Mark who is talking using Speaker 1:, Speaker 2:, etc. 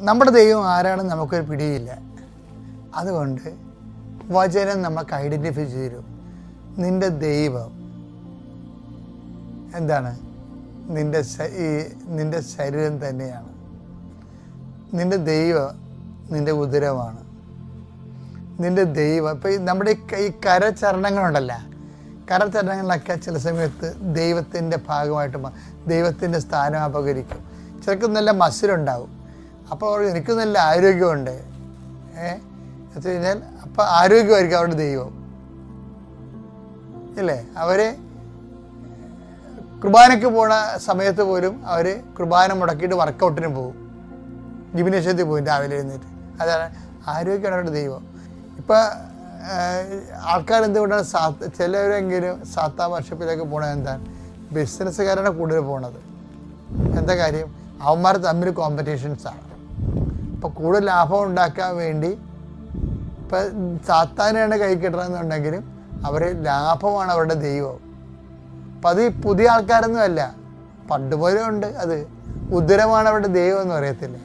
Speaker 1: നമ്മുടെ ദൈവം ആരാണെന്ന് നമുക്കൊരു പിടിയില്ല. അതുകൊണ്ട് വചനം നമുക്ക് ഐഡൻറ്റിഫൈ ചെയ്തു. നിൻ്റെ ദൈവം എന്താണ്? നിൻ്റെ ശരീരം തന്നെയാണ്. നിൻ്റെ ദൈവം നിൻ്റെ ഉദരമാണ്. നിൻ്റെ ദൈവം ഇപ്പം നമ്മുടെ ഈ കരചരണങ്ങളുണ്ടല്ല, കരചരണങ്ങളിലൊക്കെ ചില സമയത്ത് ദൈവത്തിൻ്റെ ഭാഗമായിട്ട് ദൈവത്തിൻ്റെ സ്ഥാനം അപകരിക്കും. ചിലർക്ക് നല്ല മസിലുണ്ടാവും, അപ്പോൾ എനിക്ക് നല്ല ആരോഗ്യമുണ്ട്. എന്ന് വെച്ച് കഴിഞ്ഞാൽ അപ്പം ആരോഗ്യമായിരിക്കും അവരുടെ ദൈവം ഇല്ലേ. അവർ കുർബാനയ്ക്ക് പോണ സമയത്ത് പോലും അവർ കുർബാന മുടക്കിയിട്ട് വർക്കൗട്ടിന് പോകും, ജിംനേഷ്യത്തിൽ പോകും രാവിലെ എഴുന്നേറ്റ്. അതാണ് ആരോഗ്യമാണ് അവരുടെ ദൈവം. ഇപ്പം ആൾക്കാർ എന്തുകൊണ്ടാണ് ചിലവരെങ്കിലും സാത്താ വർഷപ്പിലേക്ക് പോണത്? എന്താണ്? ബിസിനസ്സുകാരാണ് കൂടുതൽ പോണത്. എന്താ കാര്യം? അവന്മാർ തമ്മിൽ കോമ്പറ്റീഷൻസാണ്. ഇപ്പോൾ കൂടുതൽ ലാഭം ഉണ്ടാക്കാൻ വേണ്ടി ഇപ്പം സാത്താനാണ് കൈ കിട്ടണമെന്നുണ്ടെങ്കിലും അവർ ലാഭമാണ് അവരുടെ ദൈവം. അപ്പം അത് ഈ പുതിയ ആൾക്കാരൊന്നും അല്ല, പണ്ട് പോലെ ഉണ്ട്. അത് ഉദരമാണ് അവരുടെ ദൈവം എന്ന് പറയത്തില്ല.